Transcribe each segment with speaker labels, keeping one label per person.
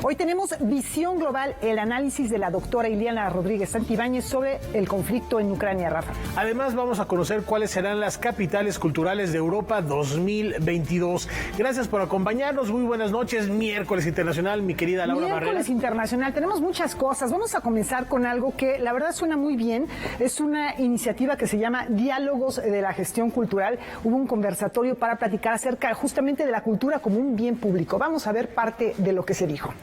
Speaker 1: Hoy tenemos Visión Global, el análisis de la doctora Ileana Rodríguez Santibáñez sobre el conflicto en Ucrania, Rafa.
Speaker 2: Además, vamos a conocer cuáles serán las capitales culturales de Europa 2022. Gracias por acompañarnos. Muy buenas noches. Miércoles Internacional, mi querida Laura Barrera.
Speaker 1: Miércoles Internacional. Tenemos muchas cosas. Vamos a comenzar con algo que la verdad suena muy bien. Es una iniciativa que se llama Diálogos de la Gestión Cultural. Hubo un conversatorio para platicar acerca justamente de la cultura como un bien público. Vamos a ver parte de lo que se dijo.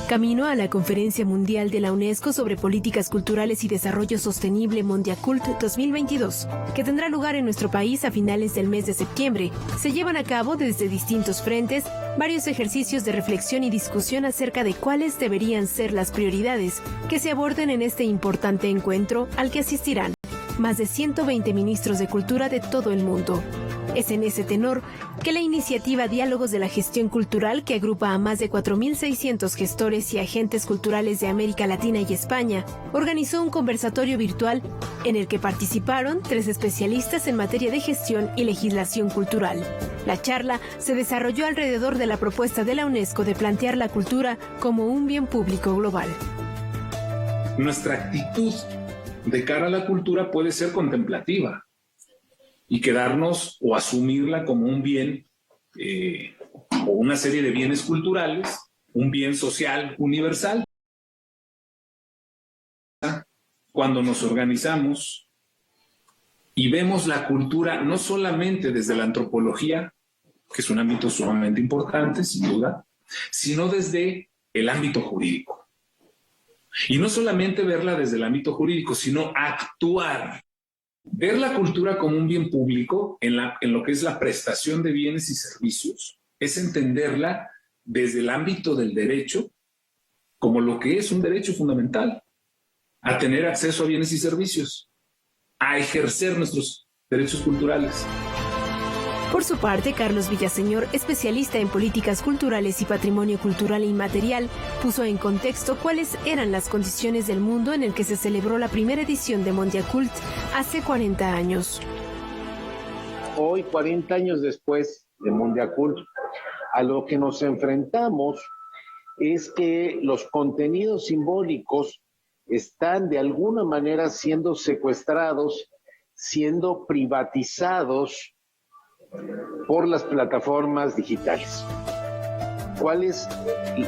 Speaker 3: Camino a la Conferencia Mundial de la UNESCO sobre Políticas Culturales y Desarrollo Sostenible Mondiacult 2022, que tendrá lugar en nuestro país a finales del mes de septiembre. Se llevan a cabo desde distintos frentes varios ejercicios de reflexión y discusión acerca de cuáles deberían ser las prioridades que se aborden en este importante encuentro al que asistirán más de 120 ministros de cultura de todo el mundo. Es en ese tenor que la iniciativa Diálogos de la Gestión Cultural, que agrupa a más de 4.600 gestores y agentes culturales de América Latina y España, organizó un conversatorio virtual en el que participaron 3 especialistas en materia de gestión y legislación cultural. La charla se desarrolló alrededor de la propuesta de la UNESCO de plantear la cultura como un bien público global.
Speaker 4: Nuestra actitud de cara a la cultura puede ser contemplativa y quedarnos o asumirla como un bien o una serie de bienes culturales, un bien social universal. Cuando nos organizamos y vemos la cultura no solamente desde la antropología, que es un ámbito sumamente importante, sin duda, sino desde el ámbito jurídico. Y no solamente verla desde el ámbito jurídico, sino actuar. Ver la cultura como un bien público en lo que es la prestación de bienes y servicios es entenderla desde el ámbito del derecho como lo que es un derecho fundamental, a tener acceso a bienes y servicios, a ejercer nuestros derechos culturales.
Speaker 3: Por su parte, Carlos Villaseñor, especialista en políticas culturales y patrimonio cultural e inmaterial, puso en contexto cuáles eran las condiciones del mundo en el que se celebró la primera edición de Mondiacult hace 40 años.
Speaker 5: Hoy, 40 años después de Mondiacult, a lo que nos enfrentamos es que los contenidos simbólicos están de alguna manera siendo secuestrados, siendo privatizados por las plataformas digitales. ¿Cuál es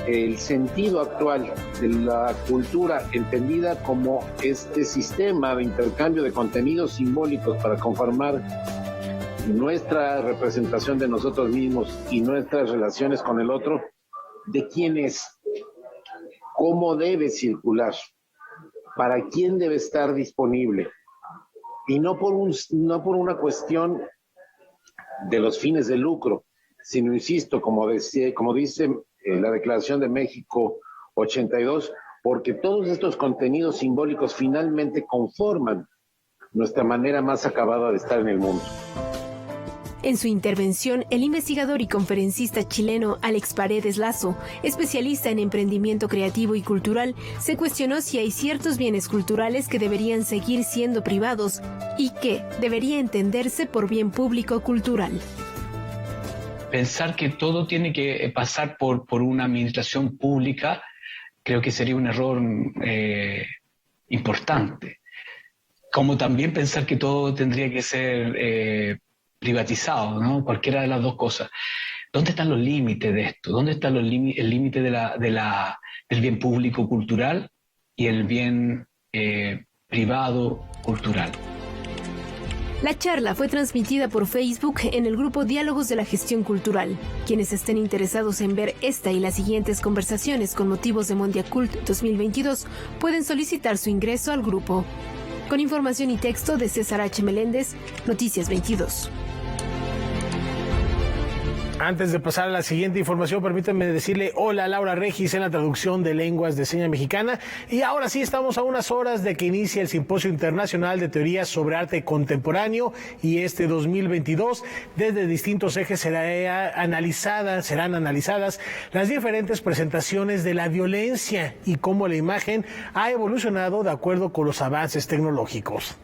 Speaker 5: el sentido actual de la cultura entendida como este sistema de intercambio de contenidos simbólicos para conformar nuestra representación de nosotros mismos y nuestras relaciones con el otro? ¿De quién es? ¿Cómo debe circular? ¿Para quién debe estar disponible? Y no por una cuestión de los fines de lucro, sino, insisto, como dice la Declaración de México 82, porque todos estos contenidos simbólicos finalmente conforman nuestra manera más acabada de estar en el mundo.
Speaker 3: En su intervención, el investigador y conferencista chileno Alex Paredes Lazo, especialista en emprendimiento creativo y cultural, se cuestionó si hay ciertos bienes culturales que deberían seguir siendo privados y que debería entenderse por bien público cultural.
Speaker 6: Pensar que todo tiene que pasar por una administración pública, creo que sería un error importante. Como también pensar que todo tendría que ser privatizado, ¿no? Cualquiera de las dos cosas. ¿Dónde están los límites de esto? ¿Dónde está el límite del bien público cultural y el bien privado cultural?
Speaker 3: La charla fue transmitida por Facebook en el grupo Diálogos de la Gestión Cultural. Quienes estén interesados en ver esta y las siguientes conversaciones con motivos de Mondiacult 2022 pueden solicitar su ingreso al grupo. Con información y texto de César H. Meléndez, Noticias 22.
Speaker 2: Antes de pasar a la siguiente información, permítanme decirle hola a Laura Regis en la traducción de lenguas de seña mexicana. Y ahora sí, estamos a unas horas de que inicie el Simposio Internacional de Teorías sobre Arte Contemporáneo, y este 2022 desde distintos ejes serán analizadas las diferentes presentaciones de la violencia y cómo la imagen ha evolucionado de acuerdo con los avances tecnológicos.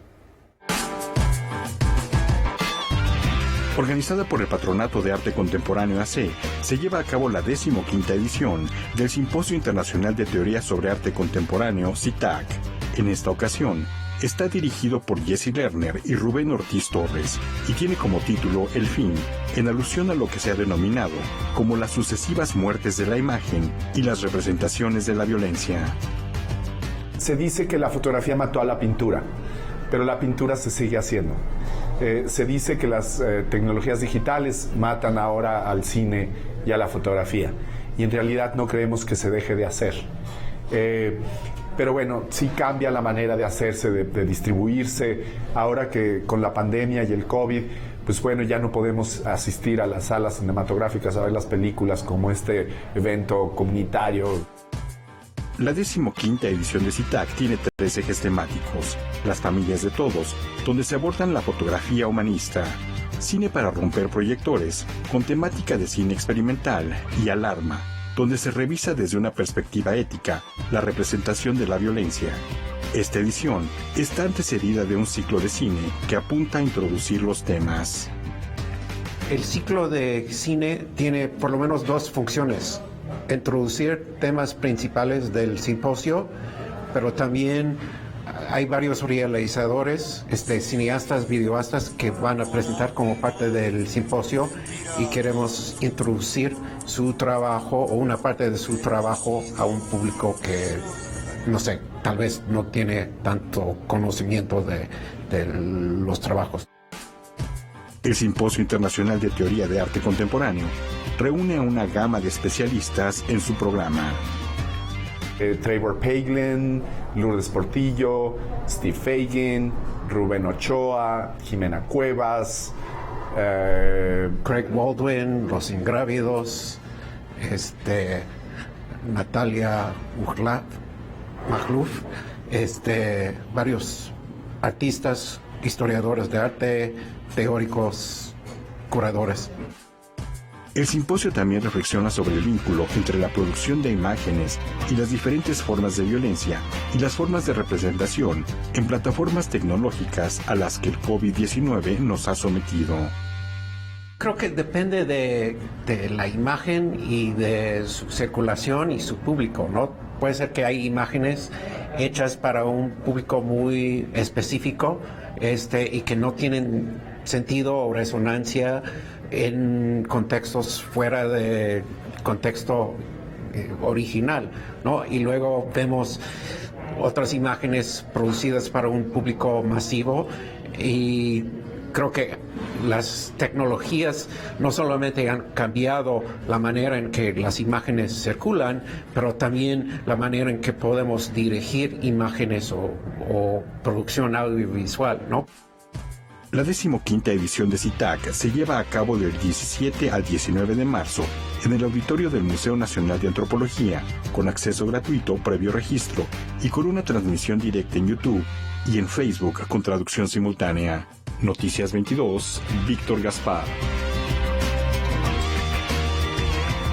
Speaker 7: Organizada por el Patronato de Arte Contemporáneo AC, se lleva a cabo la 15ª edición del Simposio Internacional de Teoría sobre Arte Contemporáneo, CITAC. En esta ocasión, está dirigido por Jesse Lerner y Rubén Ortiz Torres, y tiene como título El fin, en alusión a lo que se ha denominado como las sucesivas muertes de la imagen y las representaciones de la violencia.
Speaker 8: Se dice que la fotografía mató a la pintura, pero la pintura se sigue haciendo. Se dice que las tecnologías digitales matan ahora al cine y a la fotografía, y en realidad no creemos que se deje de hacer. Pero bueno, sí cambia la manera de hacerse, de distribuirse. Ahora que con la pandemia y el COVID, pues bueno, ya no podemos asistir a las salas cinematográficas a ver las películas como este evento comunitario.
Speaker 7: La 15ª edición de CITAC tiene 3 ejes temáticos: las familias de todos, donde se abordan la fotografía humanista; cine para romper proyectores, con temática de cine experimental; y alarma, donde se revisa desde una perspectiva ética la representación de la violencia. Esta edición está antecedida de un ciclo de cine que apunta a introducir los temas.
Speaker 9: El ciclo de cine tiene por lo menos 2 funciones: introducir temas principales del simposio, pero también hay varios realizadores, cineastas, videoastas que van a presentar como parte del simposio, y queremos introducir su trabajo o una parte de su trabajo a un público que, no sé, tal vez no tiene tanto conocimiento de los trabajos.
Speaker 7: El Simposio Internacional de Teoría de Arte Contemporáneo reúne a una gama de especialistas en su programa.
Speaker 8: Trevor Paglen, Lourdes Portillo, Steve Fagan, Rubén Ochoa, Jimena Cuevas,
Speaker 9: Craig Baldwin, Los Ingrávidos, Natalia Magluf, varios artistas, historiadores de arte, teóricos, curadores.
Speaker 7: El simposio también reflexiona sobre el vínculo entre la producción de imágenes y las diferentes formas de violencia y las formas de representación en plataformas tecnológicas a las que el COVID-19 nos ha sometido.
Speaker 9: Creo que depende de la imagen y de su circulación y su público, ¿no? Puede ser que hay imágenes hechas para un público muy específico, y que no tienen sentido o resonancia en contextos fuera de contexto original, ¿no? Y luego vemos otras imágenes producidas para un público masivo, y creo que las tecnologías no solamente han cambiado la manera en que las imágenes circulan, pero también la manera en que podemos dirigir imágenes o producción audiovisual, ¿no?
Speaker 7: La 15ª edición de CITAC se lleva a cabo del 17 al 19 de marzo en el auditorio del Museo Nacional de Antropología, con acceso gratuito previo registro y con una transmisión directa en YouTube y en Facebook con traducción simultánea. Noticias 22, Víctor Gaspar.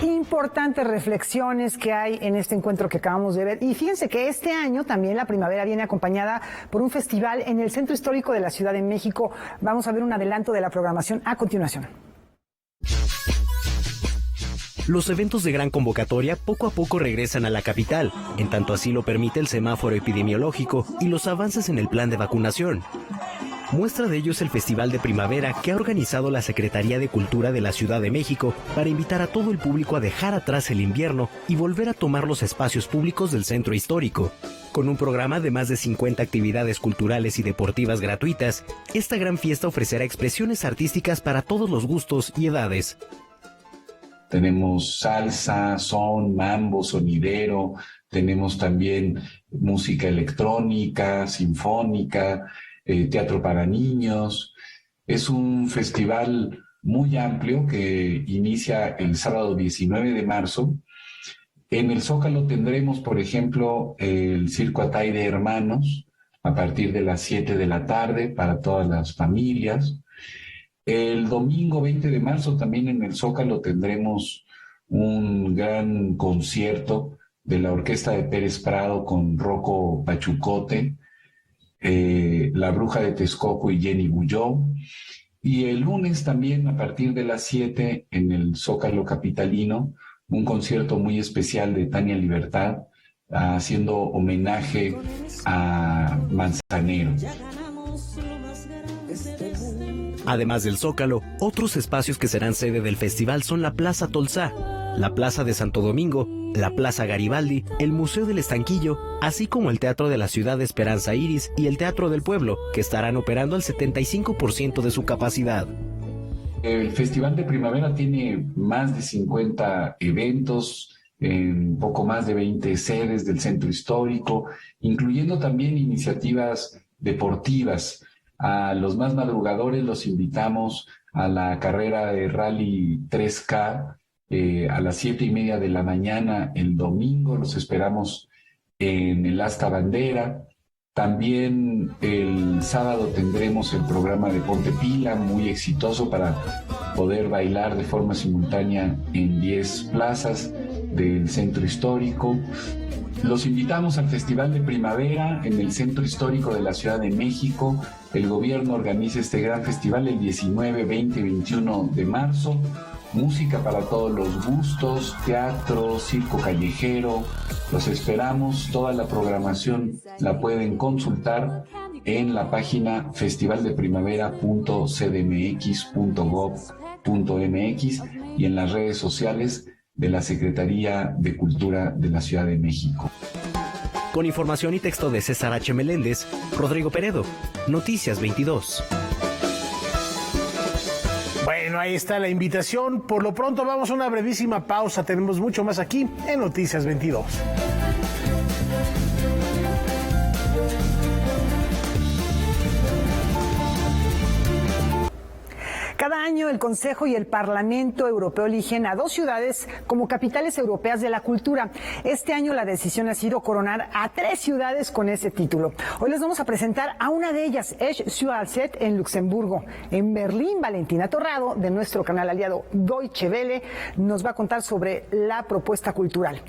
Speaker 1: Importantes reflexiones que hay en este encuentro que acabamos de ver. Y fíjense que este año también la primavera viene acompañada por un festival en el Centro Histórico de la Ciudad de México. Vamos a ver un adelanto de la programación a continuación.
Speaker 10: Los eventos de gran convocatoria poco a poco regresan a la capital, en tanto así lo permite el semáforo epidemiológico y los avances en el plan de vacunación. Muestra de ello es el Festival de Primavera que ha organizado la Secretaría de Cultura de la Ciudad de México para invitar a todo el público a dejar atrás el invierno y volver a tomar los espacios públicos del centro histórico. Con un programa de más de 50 actividades culturales y deportivas gratuitas, esta gran fiesta ofrecerá expresiones artísticas para todos los gustos y edades.
Speaker 11: Tenemos salsa, son, mambo, sonidero, tenemos también música electrónica, sinfónica, teatro para niños. Es un festival muy amplio que inicia el sábado 19 de marzo. En el Zócalo tendremos, por ejemplo, el Circo Atay de Hermanos a partir de las 7 de la tarde para todas las familias. El domingo 20 de marzo también en el Zócalo tendremos un gran concierto de la Orquesta de Pérez Prado con Rocco Pachucote, La Bruja de Texcoco y Jenny Bulló. Y el lunes también, a partir de las 7, en el Zócalo capitalino, un concierto muy especial de Tania Libertad, haciendo homenaje a Manzanero.
Speaker 10: Además del Zócalo, otros espacios que serán sede del festival son la Plaza Tolsá, la Plaza de Santo Domingo, la Plaza Garibaldi, el Museo del Estanquillo, así como el Teatro de la Ciudad de Esperanza Iris y el Teatro del Pueblo, que estarán operando al 75% de su capacidad.
Speaker 11: El Festival de Primavera tiene más de 50 eventos en poco más de 20 sedes del centro histórico, incluyendo también iniciativas deportivas. A los más madrugadores los invitamos a la carrera de Rally 3K a las 7:30 de la mañana el domingo. Los esperamos en el Asta Bandera. También el sábado tendremos el programa de Ponte Pila, muy exitoso para poder bailar de forma simultánea en 10 plazas del centro histórico. Los invitamos al Festival de Primavera en el Centro Histórico de la Ciudad de México. El gobierno organiza este gran festival el 19, 20 y 21 de marzo. Música para todos los gustos, teatro, circo callejero. Los esperamos. Toda la programación la pueden consultar en la página festivaldeprimavera.cdmx.gov.mx y en las redes sociales de la Secretaría de Cultura de la Ciudad de México.
Speaker 10: Con información y texto de César H. Meléndez, Rodrigo Peredo, Noticias 22.
Speaker 2: Bueno, ahí está la invitación. Por lo pronto vamos a una brevísima pausa. Tenemos mucho más aquí en Noticias 22.
Speaker 1: Cada año el Consejo y el Parlamento Europeo eligen a 2 ciudades como capitales europeas de la cultura. Este año la decisión ha sido coronar a 3 ciudades con ese título. Hoy les vamos a presentar a una de ellas, Esch-sur-Alzette en Luxemburgo. En Berlín, Valentina Torrado, de nuestro canal aliado Deutsche Welle, nos va a contar sobre la propuesta cultural.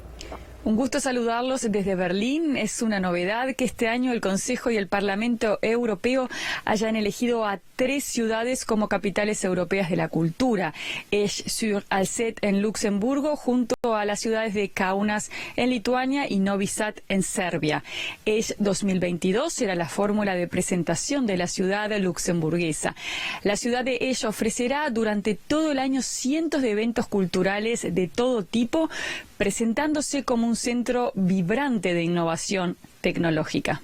Speaker 12: Un gusto saludarlos desde Berlín. Es una novedad que este año el Consejo y el Parlamento Europeo hayan elegido a 3 ciudades como capitales europeas de la cultura. Esch-sur-Alzette en Luxemburgo, junto a las ciudades de Kaunas en Lituania y Novi Sad en Serbia. Esch 2022 será la fórmula de presentación de la ciudad luxemburguesa. La ciudad de Esch ofrecerá durante todo el año cientos de eventos culturales de todo tipo, presentándose como un centro vibrante de innovación tecnológica.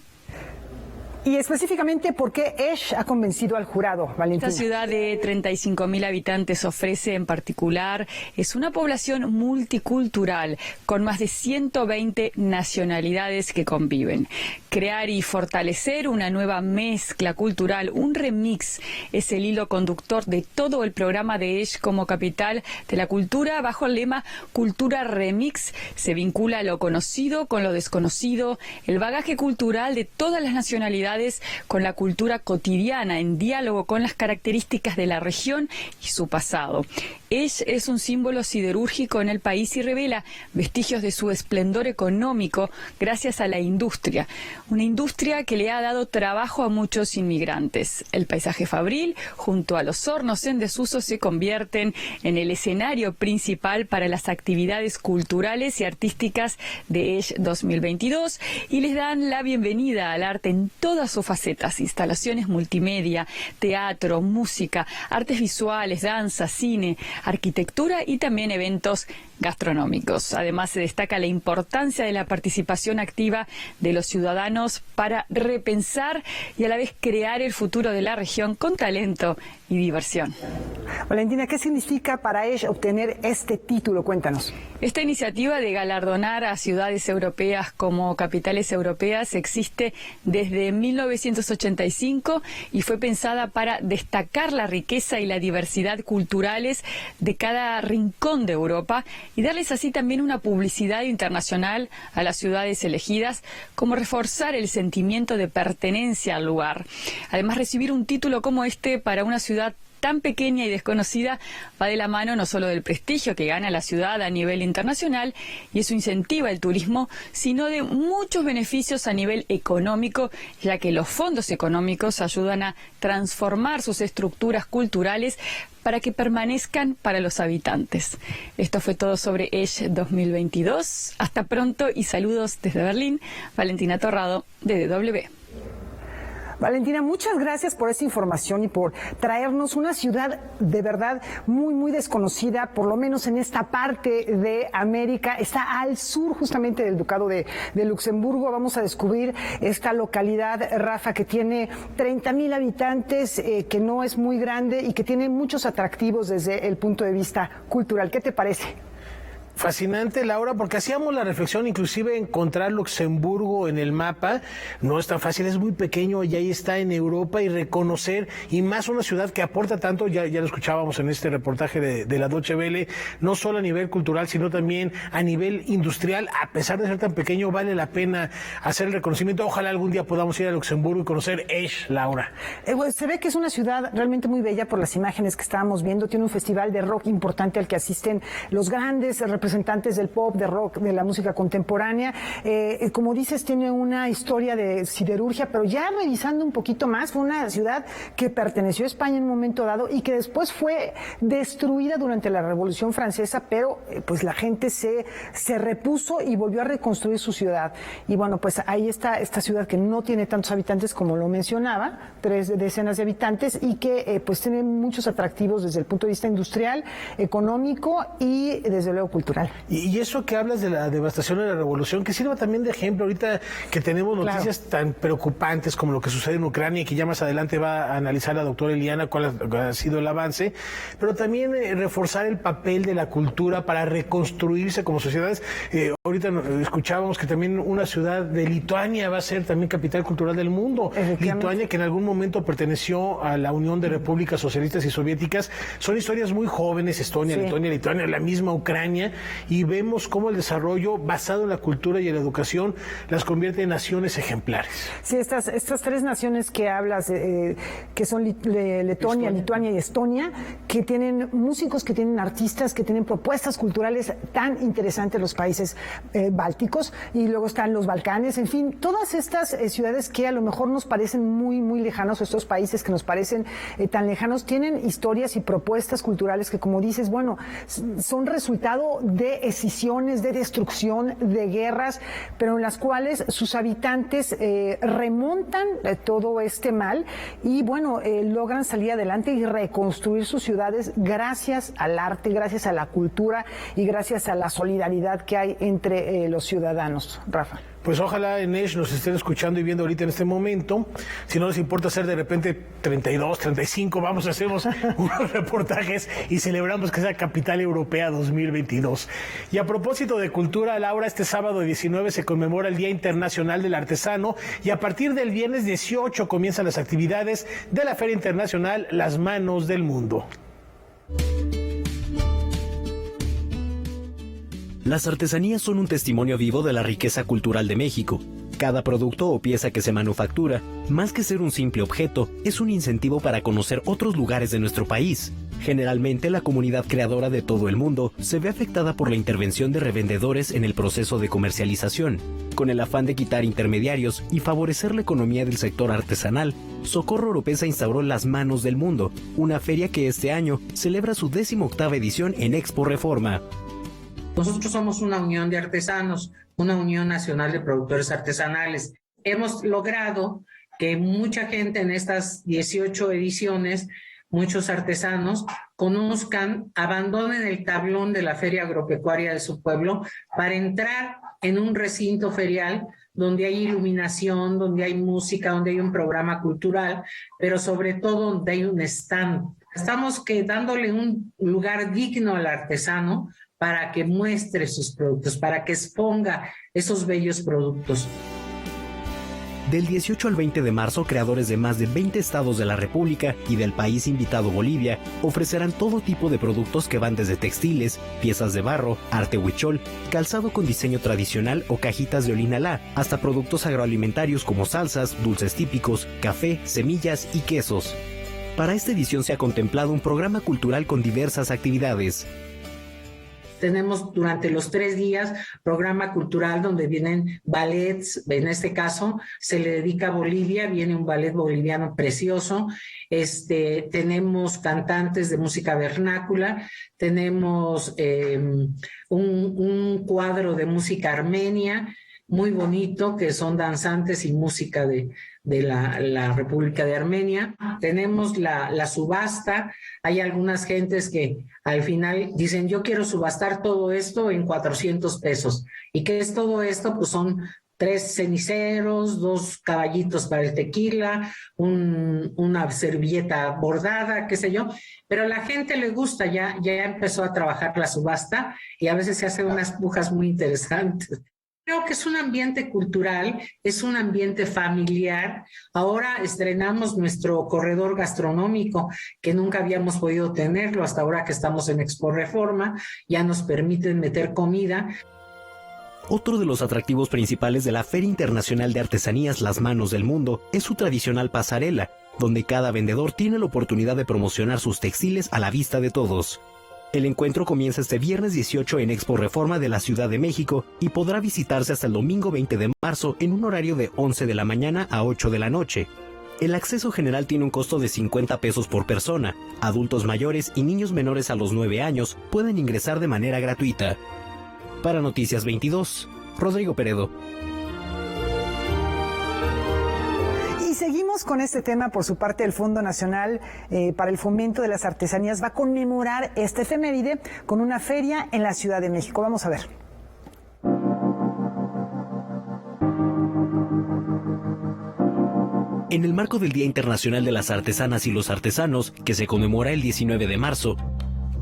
Speaker 1: Y específicamente, ¿por qué Esch ha convencido al jurado, Valentina?
Speaker 12: Esta ciudad de 35.000 habitantes ofrece en particular, es una población multicultural con más de 120 nacionalidades que conviven. Crear y fortalecer una nueva mezcla cultural, un remix, es el hilo conductor de todo el programa de Esch como capital de la cultura, bajo el lema Cultura Remix. Se vincula lo conocido con lo desconocido, el bagaje cultural de todas las nacionalidades con la cultura cotidiana, en diálogo con las características de la región y su pasado. Esch es un símbolo siderúrgico en el país y revela vestigios de su esplendor económico gracias a la industria. Una industria que le ha dado trabajo a muchos inmigrantes. El paisaje fabril, junto a los hornos en desuso, se convierten en el escenario principal para las actividades culturales y artísticas de Esch 2022 y les dan la bienvenida al arte en todas sus facetas: instalaciones multimedia, teatro, música, artes visuales, danza, cine, arquitectura y también eventos gastronómicos. Además, se destaca la importancia de la participación activa de los ciudadanos para repensar y a la vez crear el futuro de la región con talento y diversión.
Speaker 1: Valentina, ¿qué significa para Esch obtener este título? Cuéntanos.
Speaker 12: Esta iniciativa de galardonar a ciudades europeas como capitales europeas existe desde 1985 y fue pensada para destacar la riqueza y la diversidad culturales de cada rincón de Europa y darles así también una publicidad internacional a las ciudades elegidas, como reforzar el sentimiento de pertenencia al lugar. Además, recibir un título como este para una ciudad tan pequeña y desconocida va de la mano no solo del prestigio que gana la ciudad a nivel internacional, y eso incentiva el turismo, sino de muchos beneficios a nivel económico, ya que los fondos económicos ayudan a transformar sus estructuras culturales para que permanezcan para los habitantes. Esto fue todo sobre Esch 2022. Hasta pronto y saludos desde Berlín. Valentina Torrado, de DW.
Speaker 1: Valentina, muchas gracias por esta información y por traernos una ciudad de verdad muy, muy desconocida, por lo menos en esta parte de América. Está al sur justamente del Ducado de Luxemburgo. Vamos a descubrir esta localidad, Rafa, que tiene 30,000 habitantes, que no es muy grande y que tiene muchos atractivos desde el punto de vista cultural. ¿Qué te parece?
Speaker 2: Fascinante, Laura, porque hacíamos la reflexión, inclusive encontrar Luxemburgo en el mapa no es tan fácil, es muy pequeño y ahí está en Europa, y reconocer, y más una ciudad que aporta tanto, ya lo escuchábamos en este reportaje de la Deutsche Welle, no solo a nivel cultural, sino también a nivel industrial. A pesar de ser tan pequeño, vale la pena hacer el reconocimiento. Ojalá algún día podamos ir a Luxemburgo y conocer Esch, Laura.
Speaker 1: Se ve que es una ciudad realmente muy bella por las imágenes que estábamos viendo. Tiene un festival de rock importante al que asisten los grandes representantes del pop, de rock, de la música contemporánea. Como dices, tiene una historia de siderurgia, pero ya revisando un poquito más, fue una ciudad que perteneció a España en un momento dado y que después fue destruida durante la Revolución Francesa, pero pues la gente se repuso y volvió a reconstruir su ciudad. Y bueno, pues ahí está esta ciudad que no tiene tantos habitantes como lo mencionaba, 3 decenas de habitantes, y que pues tiene muchos atractivos desde el punto de vista industrial, económico y desde luego cultural.
Speaker 2: Y eso que hablas de la devastación de la revolución, que sirva también de ejemplo ahorita que tenemos noticias tan preocupantes como lo que sucede en Ucrania, y que ya más adelante va a analizar la doctora Eliana cuál ha sido el avance, pero también reforzar el papel de la cultura para reconstruirse como sociedades. Ahorita escuchábamos que también una ciudad de Lituania va a ser también capital cultural del mundo. Lituania, que en algún momento perteneció a la Unión de Repúblicas Socialistas y Soviéticas. Son historias muy jóvenes, Estonia, Lituania, la misma Ucrania, y vemos cómo el desarrollo basado en la cultura y en la educación las convierte en naciones ejemplares.
Speaker 1: Sí, estas 3 naciones que hablas, que son Letonia, Lituania y Estonia, que tienen músicos, que tienen artistas, que tienen propuestas culturales tan interesantes, los países bálticos, y luego están los Balcanes, en fin, todas estas ciudades que a lo mejor nos parecen muy, muy lejanos, estos países que nos parecen tan lejanos, tienen historias y propuestas culturales que, como dices, bueno, son resultado de escisiones, de destrucción, de guerras, pero en las cuales sus habitantes remontan todo este mal y, bueno, logran salir adelante y reconstruir sus ciudades gracias al arte, gracias a la cultura y gracias a la solidaridad que hay entre los ciudadanos. Rafa.
Speaker 2: Pues ojalá en Esch nos estén escuchando y viendo ahorita en este momento. Si no les importa hacer de repente 32, 35, vamos a hacer unos reportajes y celebramos que sea Capital Europea 2022. Y a propósito de cultura, Laura, este sábado 19 se conmemora el Día Internacional del Artesano, y a partir del viernes 18 comienzan las actividades de la Feria Internacional Las Manos del Mundo.
Speaker 10: Las artesanías son un testimonio vivo de la riqueza cultural de México. Cada producto o pieza que se manufactura, más que ser un simple objeto, es un incentivo para conocer otros lugares de nuestro país. Generalmente, la comunidad creadora de todo el mundo se ve afectada por la intervención de revendedores en el proceso de comercialización. Con el afán de quitar intermediarios y favorecer la economía del sector artesanal, Socorro Oropesa instauró Las Manos del Mundo, una feria que este año celebra su 18ª edición en Expo Reforma.
Speaker 13: Nosotros somos una unión de artesanos, una unión nacional de productores artesanales. Hemos logrado que mucha gente en estas 18 ediciones, muchos artesanos, conozcan, abandonen el tablón de la feria agropecuaria de su pueblo para entrar en un recinto ferial donde hay iluminación, donde hay música, donde hay un programa cultural, pero sobre todo donde hay un stand. Estamos dándole un lugar digno al artesano para que muestre sus productos, para que exponga esos bellos productos.
Speaker 10: Del 18 al 20 de marzo, creadores de más de 20 estados de la República y del país invitado Bolivia ofrecerán todo tipo de productos que van desde textiles, piezas de barro, arte huichol, calzado con diseño tradicional o cajitas de olinalá, hasta productos agroalimentarios como salsas, dulces típicos, café, semillas y quesos. Para esta edición se ha contemplado un programa cultural con diversas actividades.
Speaker 13: Tenemos durante los 3 días programa cultural donde vienen ballets, en este caso se le dedica a Bolivia, viene un ballet boliviano precioso, tenemos cantantes de música vernácula, tenemos un cuadro de música armenia muy bonito, que son danzantes y música de la República de Armenia. Tenemos la subasta. Hay algunas gentes que al final dicen, yo quiero subastar todo esto en 400 pesos. ¿Y qué es todo esto? Pues son 3 ceniceros, 2 caballitos para el tequila, una servilleta bordada, qué sé yo. Pero a la gente le gusta, ya empezó a trabajar la subasta y a veces se hacen unas pujas muy interesantes. Creo que es un ambiente cultural, es un ambiente familiar. Ahora estrenamos nuestro corredor gastronómico, que nunca habíamos podido tenerlo hasta ahora que estamos en Expo Reforma. Ya nos permiten meter comida.
Speaker 10: Otro de los atractivos principales de la Feria Internacional de Artesanías Las Manos del Mundo es su tradicional pasarela, donde cada vendedor tiene la oportunidad de promocionar sus textiles a la vista de todos. El encuentro comienza este viernes 18 en Expo Reforma de la Ciudad de México y podrá visitarse hasta el domingo 20 de marzo en un horario de 11 de la mañana a 8 de la noche. El acceso general tiene un costo de 50 pesos por persona. Adultos mayores y niños menores a los 9 años pueden ingresar de manera gratuita. Para Noticias 22, Rodrigo Peredo.
Speaker 1: Y seguimos con este tema. Por su parte, el Fondo Nacional para el Fomento de las Artesanías va a conmemorar este efeméride con una feria en la Ciudad de México. Vamos a ver.
Speaker 10: En el marco del Día Internacional de las Artesanas y los Artesanos, que se conmemora el 19 de marzo,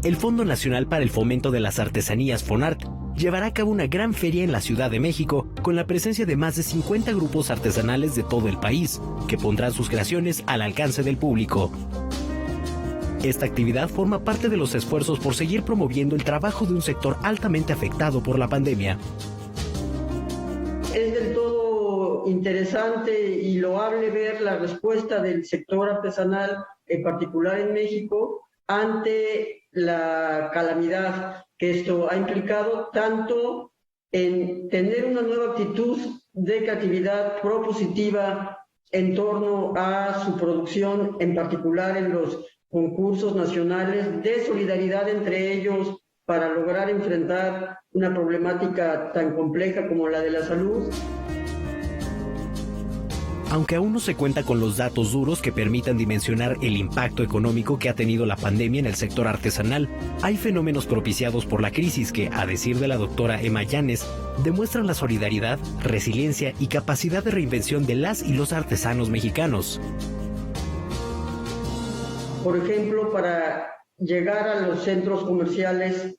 Speaker 10: el Fondo Nacional para el Fomento de las Artesanías, FONART, llevará a cabo una gran feria en la Ciudad de México con la presencia de más de 50 grupos artesanales de todo el país, que pondrán sus creaciones al alcance del público. Esta actividad forma parte de los esfuerzos por seguir promoviendo el trabajo de un sector altamente afectado por la pandemia.
Speaker 14: Es del todo interesante y loable ver la respuesta del sector artesanal, en particular en México, ante la calamidad que esto ha implicado, tanto en tener una nueva actitud de creatividad propositiva en torno a su producción, en particular en los concursos nacionales, de solidaridad entre ellos para lograr enfrentar una problemática tan compleja como la de la salud.
Speaker 10: Aunque aún no se cuenta con los datos duros que permitan dimensionar el impacto económico que ha tenido la pandemia en el sector artesanal, hay fenómenos propiciados por la crisis que, a decir de la doctora Emma Llanes, demuestran la solidaridad, resiliencia y capacidad de reinvención de las y los artesanos mexicanos.
Speaker 14: Por ejemplo, para llegar a los centros comerciales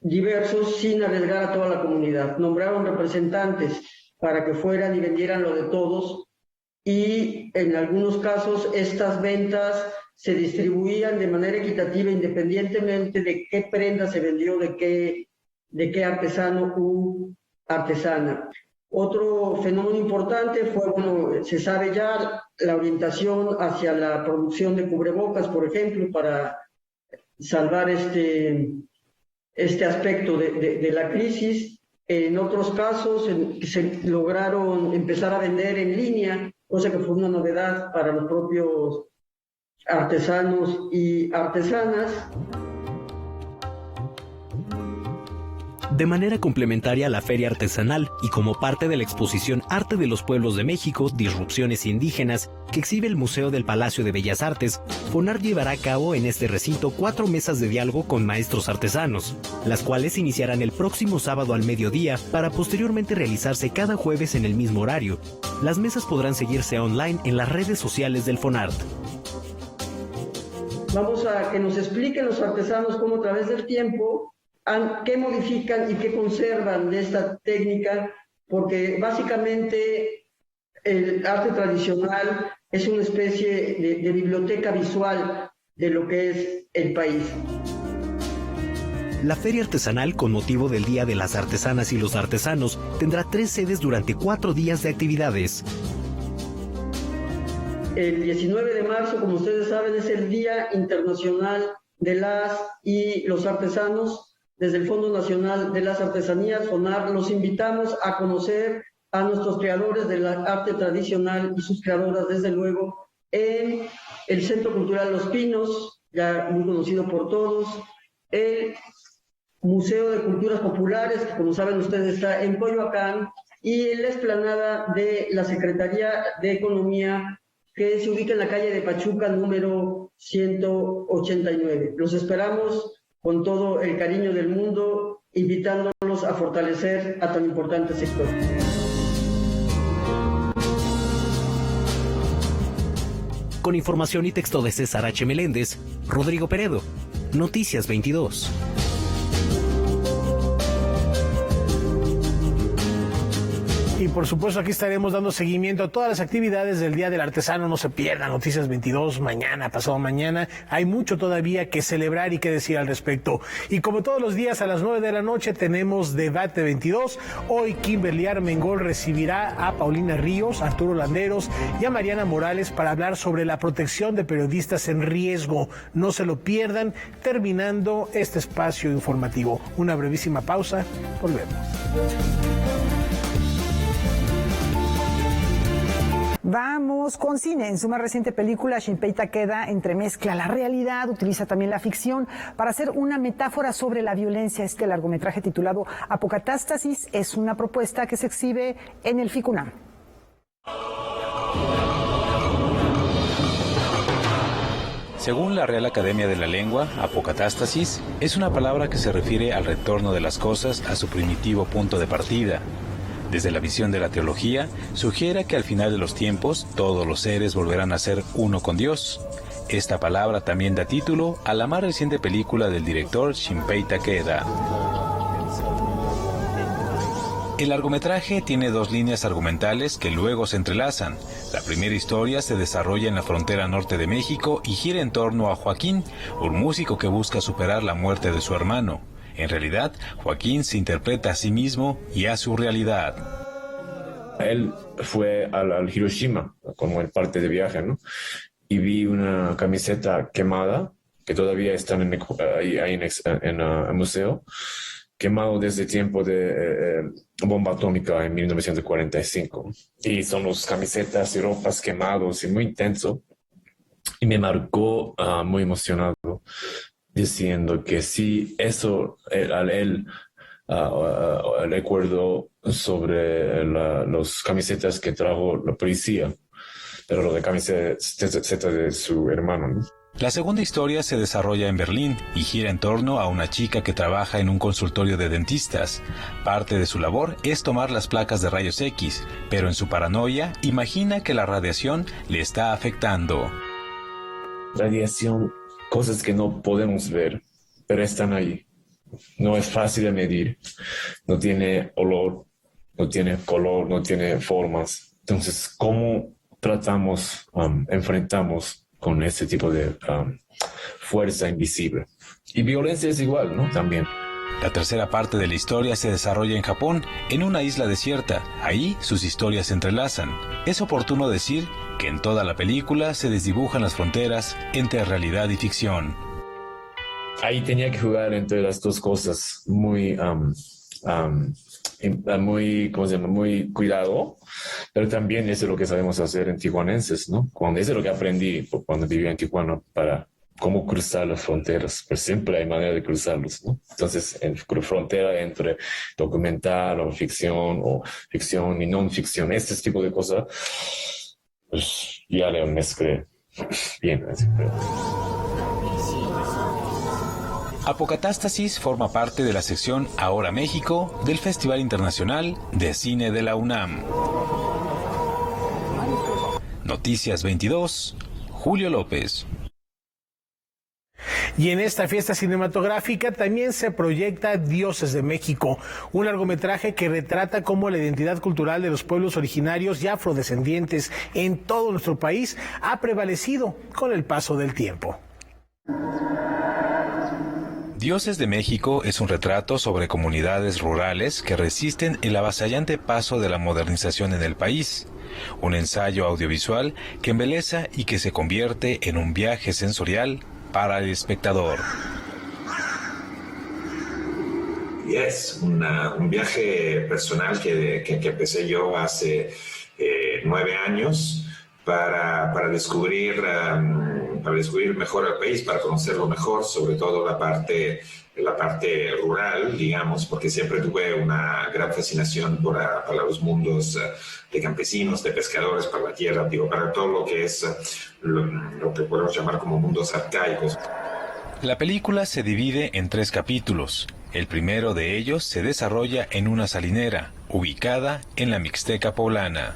Speaker 14: diversos sin arriesgar a toda la comunidad. Nombraron representantes para que fueran y vendieran lo de todos, y en algunos casos estas ventas se distribuían de manera equitativa independientemente de qué prenda se vendió, de qué artesano u artesana. Otro fenómeno importante fue, se sabe ya, la orientación hacia la producción de cubrebocas, por ejemplo, para salvar este aspecto de la crisis. En otros casos se lograron empezar a vender en línea, cosa que fue una novedad para los propios artesanos y artesanas.
Speaker 10: De manera complementaria a la Feria Artesanal y como parte de la exposición Arte de los Pueblos de México, Disrupciones Indígenas, que exhibe el Museo del Palacio de Bellas Artes, FONART llevará a cabo en este recinto 4 mesas de diálogo con maestros artesanos, las cuales iniciarán el próximo sábado al mediodía para posteriormente realizarse cada jueves en el mismo horario. Las mesas podrán seguirse online en las redes sociales del FONART.
Speaker 14: Vamos a que nos expliquen los artesanos cómo a través del tiempo qué modifican y qué conservan de esta técnica, porque básicamente el arte tradicional es una especie de biblioteca visual de lo que es el país.
Speaker 10: La Feria Artesanal, con motivo del Día de las Artesanas y los Artesanos, tendrá 3 sedes durante 4 días de actividades.
Speaker 14: El 19 de marzo, como ustedes saben, es el Día Internacional de las y los Artesanos. Desde el Fondo Nacional de las Artesanías, FONAR, los invitamos a conocer a nuestros creadores de la arte tradicional y sus creadoras, desde luego, en el Centro Cultural Los Pinos, ya muy conocido por todos, el Museo de Culturas Populares, que como saben ustedes está en Coyoacán, y en la explanada de la Secretaría de Economía, que se ubica en la calle de Pachuca, número 189. Los esperamos con todo el cariño del mundo, invitándolos a fortalecer a tan importante sector.
Speaker 10: Con información y texto de César H. Meléndez, Rodrigo Peredo, Noticias 22.
Speaker 2: Y por supuesto aquí estaremos dando seguimiento a todas las actividades del Día del Artesano. No se pierdan Noticias 22 mañana, pasado mañana. Hay mucho todavía que celebrar y que decir al respecto. Y como todos los días a las 9 de la noche tenemos Debate 22. Hoy Kimberly Armengol recibirá a Paulina Ríos, Arturo Landeros y a Mariana Morales para hablar sobre la protección de periodistas en riesgo. No se lo pierdan, terminando este espacio informativo. Una brevísima pausa, volvemos.
Speaker 1: Vamos con cine. En su más reciente película, Shinpei Takeda entremezcla la realidad, utiliza también la ficción para hacer una metáfora sobre la violencia. Este largometraje titulado Apocatástasis es una propuesta que se exhibe en el FICUNAM.
Speaker 15: Según la Real Academia de la Lengua, apocatástasis es una palabra que se refiere al retorno de las cosas a su primitivo punto de partida. Desde la visión de la teología, sugiere que al final de los tiempos todos los seres volverán a ser uno con Dios. Esta palabra también da título a la más reciente película del director Shinpei Takeda. El largometraje tiene dos líneas argumentales que luego se entrelazan. La primera historia se desarrolla en la frontera norte de México y gira en torno a Joaquín, un músico que busca superar la muerte de su hermano. En realidad, Joaquín se interpreta a sí mismo y a su realidad.
Speaker 16: Él fue al Hiroshima como en parte de viaje, ¿no? Y vi una camiseta quemada, que todavía está en el museo, quemado desde el tiempo de bomba atómica en 1945. Y son las camisetas y ropas quemados y muy intenso. Y me marcó muy emocionado, diciendo que sí, eso, el recuerdo sobre las camisetas que trajo la policía, pero lo de camiseta de su hermano, ¿no?
Speaker 15: La segunda historia se desarrolla en Berlín y gira en torno a una chica que trabaja en un consultorio de dentistas. Parte de su labor es tomar las placas de rayos X, pero en su paranoia imagina que la radiación le está afectando.
Speaker 16: Radiación, cosas que no podemos ver, pero están ahí. No es fácil de medir, no tiene olor, no tiene color, no tiene formas. Entonces, ¿cómo enfrentamos con ese tipo de fuerza invisible? Y violencia es igual, ¿no? También.
Speaker 15: La tercera parte de la historia se desarrolla en Japón, en una isla desierta. Ahí sus historias se entrelazan. Es oportuno decir que en toda la película se desdibujan las fronteras entre realidad y ficción.
Speaker 16: Ahí tenía que jugar entre las dos cosas muy muy cuidado, pero también eso es lo que sabemos hacer en tijuanenses, ¿no? Eso es lo que aprendí cuando vivía en Tijuana, para cómo cruzar las fronteras, pero siempre hay manera de cruzarlos, ¿no? Entonces, en frontera entre documental o ficción y no ficción, este tipo de cosas, pues ya le mezclé bien.
Speaker 15: Apocatástasis forma parte de la sección Ahora México del Festival Internacional de Cine de la UNAM. Noticias 22, Julio López.
Speaker 2: Y en esta fiesta cinematográfica también se proyecta Dioses de México, un largometraje que retrata cómo la identidad cultural de los pueblos originarios y afrodescendientes en todo nuestro país ha prevalecido con el paso del tiempo.
Speaker 15: Dioses de México es un retrato sobre comunidades rurales que resisten el avasallante paso de la modernización en el país. Un ensayo audiovisual que embeleza y que se convierte en un viaje sensorial para el espectador.
Speaker 17: Y es un viaje personal que empecé yo hace 9 años para descubrir mejor el país, para conocerlo mejor, sobre todo la parte rural, digamos, porque siempre tuve una gran fascinación para los mundos de campesinos, de pescadores, para la tierra, digo, para todo lo que es lo que podemos llamar como mundos arcaicos.
Speaker 15: La película se divide en 3 capítulos. El primero de ellos se desarrolla en una salinera, ubicada en la Mixteca poblana.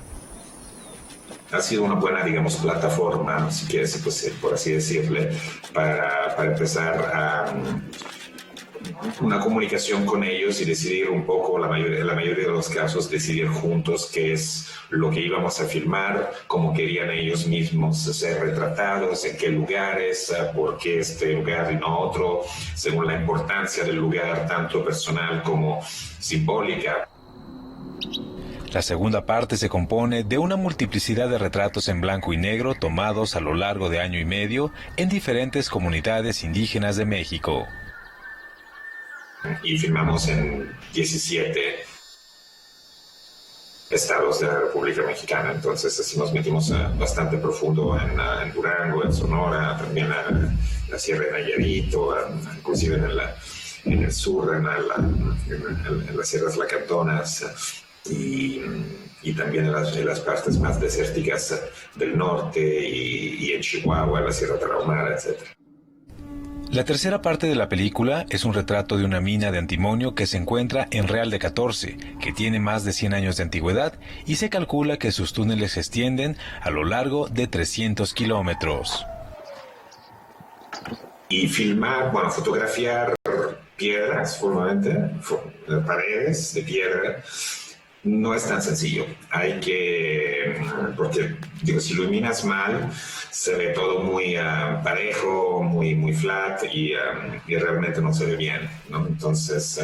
Speaker 17: Ha sido una buena, digamos, plataforma, si quieres, pues, por así decirle, para empezar a una comunicación con ellos y decidir un poco, la mayoría de los casos, decidir juntos qué es lo que íbamos a filmar, cómo querían ellos mismos ser retratados, en qué lugares, por qué este lugar y no otro, según la importancia del lugar, tanto personal como simbólica.
Speaker 15: La segunda parte se compone de una multiplicidad de retratos en blanco y negro tomados a lo largo de año y medio en diferentes comunidades indígenas de México.
Speaker 17: Y filmamos en 17 estados de la República Mexicana, entonces así nos metimos bastante profundo en Durango, en Sonora, también en la Sierra de Nayarit, inclusive en el sur, en las Sierras Lacantonas, y también en las partes más desérticas del norte y en Chihuahua, en la Sierra Tarahumara, etc.
Speaker 15: La tercera parte de la película es un retrato de una mina de antimonio que se encuentra en Real de 14, que tiene más de 100 años de antigüedad y se calcula que sus túneles se extienden a lo largo de 300 kilómetros.
Speaker 17: Y fotografiar piedras, formalmente, paredes de piedra, no es tan sencillo. Porque si lo iluminas mal, se ve todo muy parejo, muy flat y realmente no se ve bien, ¿no? Entonces,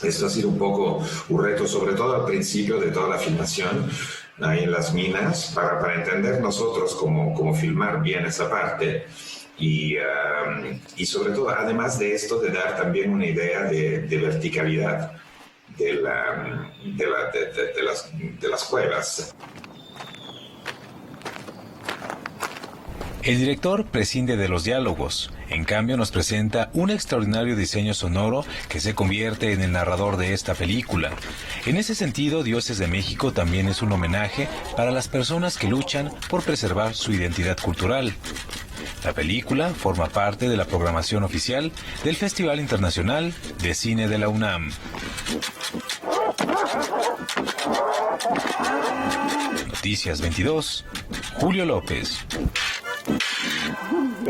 Speaker 17: esto ha sido un poco un reto, sobre todo al principio de toda la filmación, ahí en las minas, para entender nosotros cómo filmar bien esa parte. Y sobre todo, además de esto, de dar también una idea de verticalidad de las cuevas.
Speaker 15: El director prescinde de los diálogos, en cambio nos presenta un extraordinario diseño sonoro que se convierte en el narrador de esta película. En ese sentido, Dioses de México también es un homenaje para las personas que luchan por preservar su identidad cultural. La película forma parte de la programación oficial del Festival Internacional de Cine de la UNAM. Noticias 22, Julio López.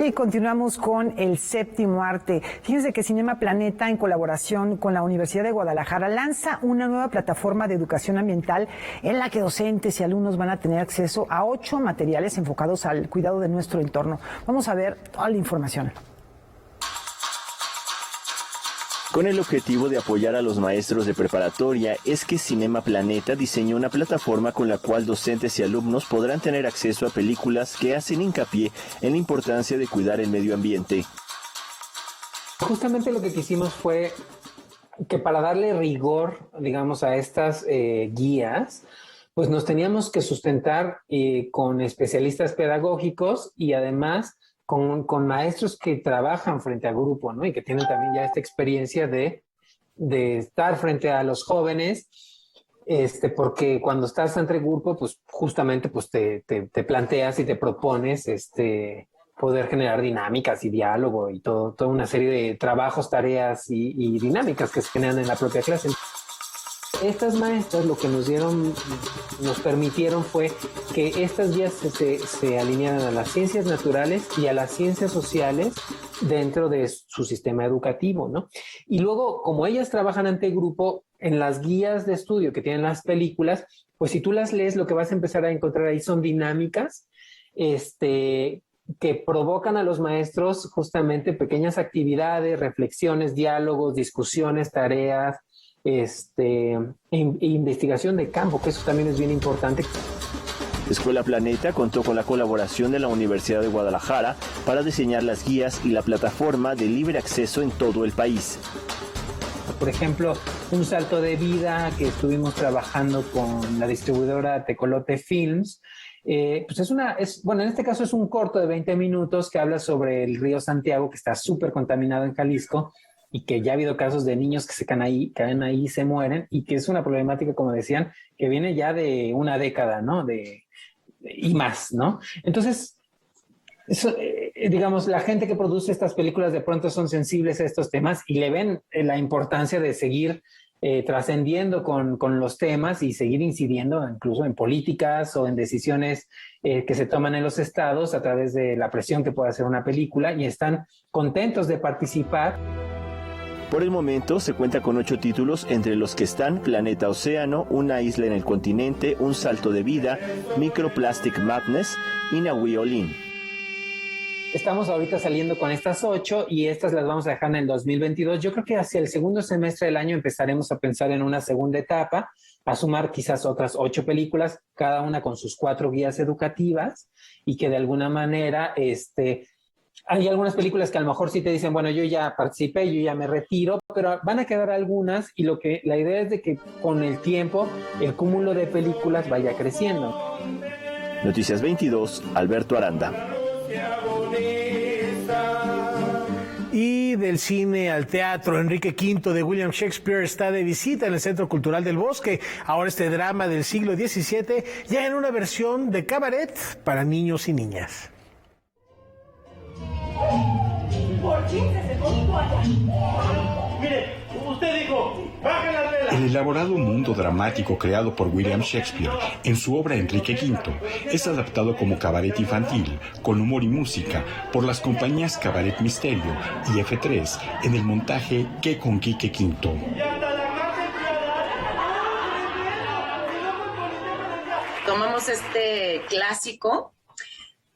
Speaker 1: Y continuamos con el séptimo arte. Fíjense que Cinema Planeta, en colaboración con la Universidad de Guadalajara, lanza una nueva plataforma de educación ambiental en la que docentes y alumnos van a tener acceso a 8 materiales enfocados al cuidado de nuestro entorno. Vamos a ver toda la información.
Speaker 18: Con el objetivo de apoyar a los maestros de preparatoria, es que Cinema Planeta diseñó una plataforma con la cual docentes y alumnos podrán tener acceso a películas que hacen hincapié en la importancia de cuidar el medio ambiente.
Speaker 19: Justamente lo que quisimos fue que para darle rigor, digamos, a estas guías, pues nos teníamos que sustentar con especialistas pedagógicos y además con maestros que trabajan frente a grupo, ¿no? Y que tienen también ya esta experiencia de estar frente a los jóvenes, porque cuando estás entre grupo, pues justamente pues te planteas y te propones poder generar dinámicas y diálogo y toda una serie de trabajos, tareas y dinámicas que se generan en la propia clase. Estas maestras lo que nos permitieron fue que estas guías se alinearan a las ciencias naturales y a las ciencias sociales dentro de su sistema educativo, ¿no? Y luego, como ellas trabajan ante grupo, en las guías de estudio que tienen las películas, pues si tú las lees, lo que vas a empezar a encontrar ahí son dinámicas, que provocan a los maestros justamente pequeñas actividades, reflexiones, diálogos, discusiones, tareas, investigación de campo, que eso también es bien importante.
Speaker 18: Escuela Planeta contó con la colaboración de la Universidad de Guadalajara para diseñar las guías y la plataforma de libre acceso en todo el país.
Speaker 19: Por ejemplo, Un Salto de Vida, que estuvimos trabajando con la distribuidora Tecolote Films, pues en este caso es un corto de 20 minutos que habla sobre el río Santiago, que está súper contaminado en Jalisco, y que ya ha habido casos de niños que caen ahí y se mueren, y que es una problemática, como decían, que viene ya de una década, ¿no? Y más, ¿no? Entonces, eso, digamos, la gente que produce estas películas de pronto son sensibles a estos temas y le ven la importancia de seguir trascendiendo con los temas y seguir incidiendo incluso en políticas o en decisiones que se toman en los estados a través de la presión que puede hacer una película, y están contentos de participar.
Speaker 18: Por el momento se cuenta con 8 títulos, entre los que están Planeta Océano, Una isla en el continente, Un salto de vida, Microplastic Madness y Nahui Olin.
Speaker 19: Estamos ahorita saliendo con estas 8 y estas las vamos a dejar en el 2022. Yo creo que hacia el segundo semestre del año empezaremos a pensar en una segunda etapa, a sumar quizás otras 8 películas, cada una con sus 4 guías educativas, y que de alguna manera hay algunas películas que a lo mejor sí te dicen, bueno, yo ya participé, yo ya me retiro, pero van a quedar algunas, y la idea es de que con el tiempo el cúmulo de películas vaya creciendo.
Speaker 18: Noticias 22, Alberto Aranda.
Speaker 2: Y del cine al teatro, Enrique V de William Shakespeare está de visita en el Centro Cultural del Bosque. Ahora este drama del siglo XVII ya en una versión de cabaret para niños y niñas.
Speaker 20: Por 15 segundos. Mire, usted dijo, bajen las velas.
Speaker 7: El elaborado mundo dramático creado por William Shakespeare en su obra Enrique V es adaptado como cabaret infantil, con humor y música, por las compañías Cabaret Misterio y F3 en el montaje Que con Quique Quinto.
Speaker 21: Tomamos este clásico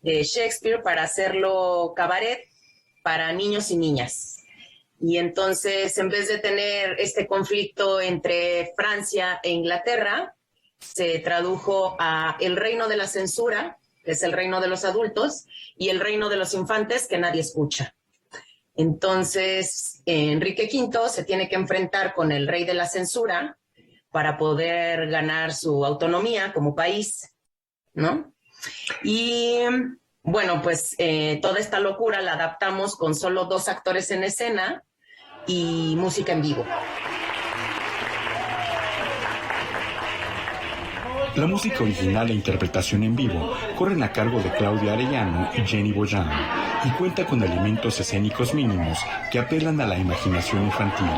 Speaker 21: de Shakespeare para hacerlo cabaret para niños y niñas. Y entonces, en vez de tener este conflicto entre Francia e Inglaterra, se tradujo a el reino de la censura, que es el reino de los adultos, y el reino de los infantes, que nadie escucha. Entonces, Enrique V se tiene que enfrentar con el rey de la censura para poder ganar su autonomía como país, ¿no? Y bueno, pues toda esta locura la adaptamos con solo 2 actores en escena y música en vivo.
Speaker 7: La música original e interpretación en vivo corren a cargo de Claudia Arellano y Jenny Boyan, y cuenta con elementos escénicos mínimos que apelan a la imaginación infantil.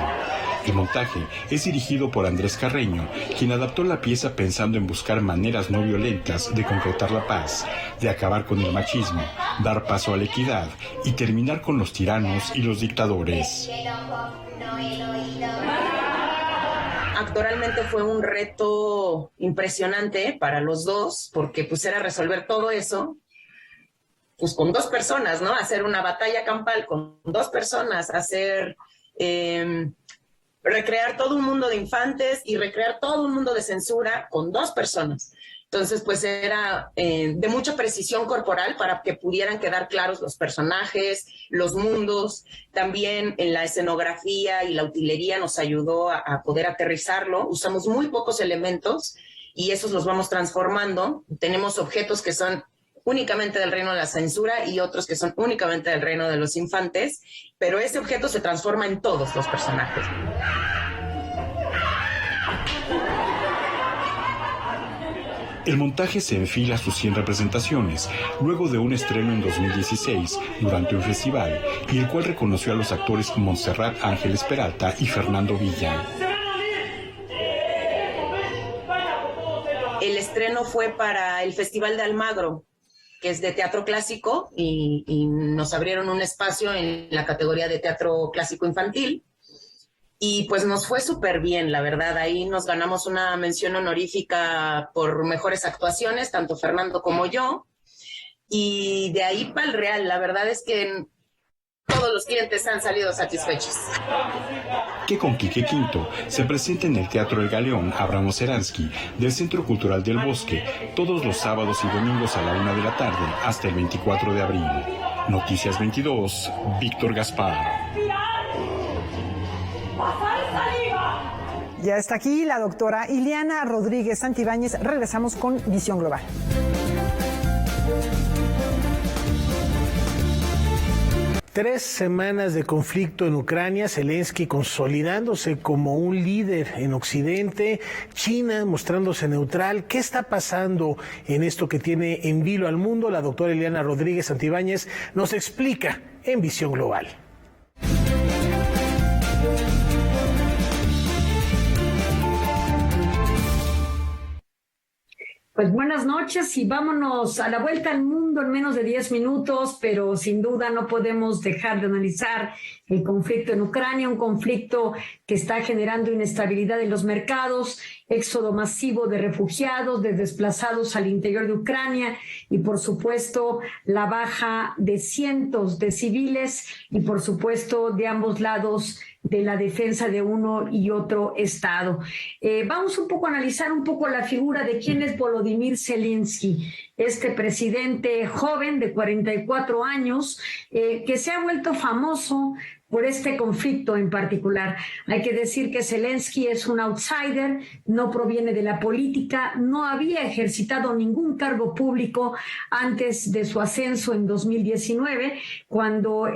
Speaker 7: El montaje es dirigido por Andrés Carreño, quien adaptó la pieza pensando en buscar maneras no violentas de concretar la paz, de acabar con el machismo, dar paso a la equidad y terminar con los tiranos y los dictadores.
Speaker 21: Actoralmente fue un reto impresionante para los dos, porque pues era resolver todo eso pues con 2 personas, ¿no? Hacer una batalla campal con 2 personas, hacer... recrear todo un mundo de infantes y recrear todo un mundo de censura con 2 personas. Entonces, pues era de mucha precisión corporal para que pudieran quedar claros los personajes, los mundos. También en la escenografía y la utilería nos ayudó a poder aterrizarlo. Usamos muy pocos elementos y esos los vamos transformando. Tenemos objetos que son únicamente del reino de la censura y otros que son únicamente del reino de los infantes, pero ese objeto se transforma en todos los personajes.
Speaker 7: El montaje se enfila a sus 100 representaciones, luego de un estreno en 2016 durante un festival, y el cual reconoció a los actores Montserrat Ángeles Peralta y Fernando Villa.
Speaker 21: El estreno fue para el Festival de Almagro, que es de teatro clásico, y nos abrieron un espacio en la categoría de teatro clásico infantil, y pues nos fue súper bien, la verdad. Ahí nos ganamos una mención honorífica por mejores actuaciones, tanto Fernando como yo, y de ahí para el Real. La verdad es que todos los clientes han salido satisfechos.
Speaker 7: Que con Quique Quinto se presenta en el Teatro El Galeón Abramo Seransky del Centro Cultural del Bosque todos los sábados y domingos a la 1 de la tarde hasta el 24 de abril. Noticias 22, Víctor Gaspar.
Speaker 1: Ya está aquí la doctora Ileana Rodríguez Santibáñez. Regresamos con Visión Global.
Speaker 2: Tres semanas de conflicto en Ucrania, Zelensky consolidándose como un líder en Occidente, China mostrándose neutral. ¿Qué está pasando en esto que tiene en vilo al mundo? La doctora Ileana Rodríguez Santibáñez nos explica en Visión Global.
Speaker 4: Pues buenas noches y vámonos a la vuelta al mundo en menos de 10 minutos, pero sin duda no podemos dejar de analizar el conflicto en Ucrania, un conflicto que está generando inestabilidad en los mercados, éxodo masivo de refugiados, de desplazados al interior de Ucrania y por supuesto la baja de cientos de civiles y por supuesto de ambos lados de la defensa de uno y otro estado. Vamos un poco a analizar un poco la figura de quién es Volodymyr Zelensky, este presidente joven de 44 años que se ha vuelto famoso por este conflicto en particular. Hay que decir que Zelensky es un outsider, no proviene de la política, no había ejercitado ningún cargo público antes de su ascenso en 2019, cuando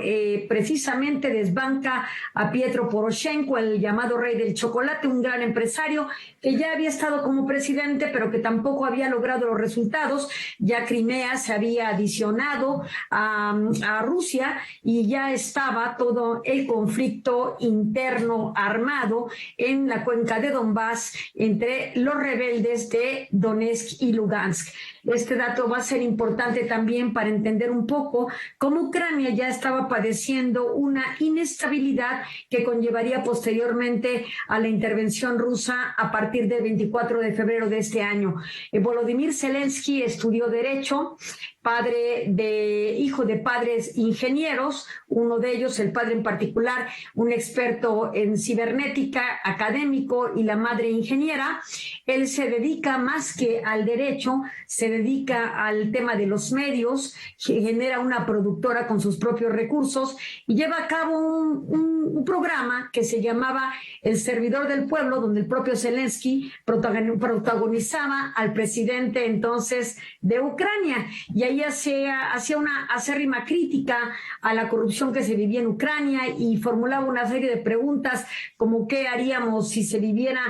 Speaker 4: precisamente desbanca a Pietro Poroshenko, el llamado rey del chocolate, un gran empresario que ya había estado como presidente, pero que tampoco había logrado los resultados. Ya Crimea se había adicionado a Rusia y ya estaba todo el conflicto interno armado en la cuenca de Donbass entre los rebeldes de Donetsk y Lugansk. Este dato va a ser importante también para entender un poco cómo Ucrania ya estaba padeciendo una inestabilidad que conllevaría posteriormente a la intervención rusa a partir del 24 de febrero de este año. Volodymyr Zelensky estudió Derecho, hijo de padres ingenieros, uno de ellos, el padre en particular, un experto en cibernética, académico, y la madre ingeniera. Él se dedica más que al derecho, se dedica al tema de los medios, genera una productora con sus propios recursos y lleva a cabo un programa que se llamaba El Servidor del Pueblo, donde el propio Zelensky protagonizaba al presidente entonces de Ucrania, y ahí hacía una acérrima crítica a la corrupción que se vivía en Ucrania y formulaba una serie de preguntas como qué haríamos si se viviera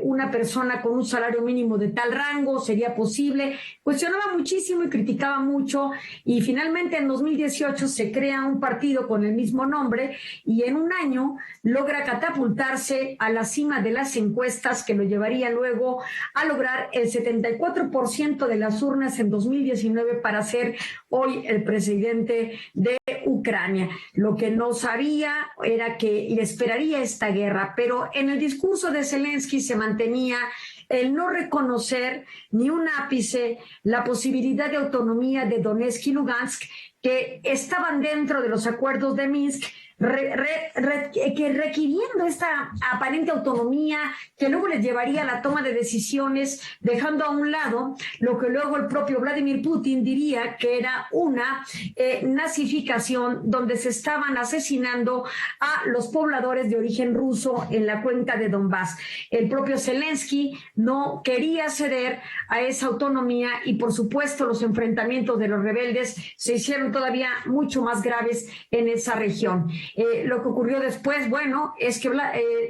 Speaker 4: una persona con un salario mínimo de tal rango, sería posible. Cuestionaba muchísimo y criticaba mucho, y finalmente en 2018 se crea un partido con el mismo nombre y en un año logra catapultarse a la cima de las encuestas que lo llevaría luego a lograr el 74% de las urnas en 2019 para ser hoy el presidente de Ucrania. Lo que no sabía era que le esperaría esta guerra, pero en el discurso de Zelensky se mantenía el no reconocer ni un ápice la posibilidad de autonomía de Donetsk y Lugansk, que estaban dentro de los acuerdos de Minsk, requiriendo esta aparente autonomía que luego les llevaría a la toma de decisiones, dejando a un lado lo que luego el propio Vladimir Putin diría que era una nazificación, donde se estaban asesinando a los pobladores de origen ruso en la cuenca de Donbass. El propio Zelensky no quería ceder a esa autonomía y por supuesto los enfrentamientos de los rebeldes se hicieron todavía mucho más graves en esa región. Lo que ocurrió después, bueno, es que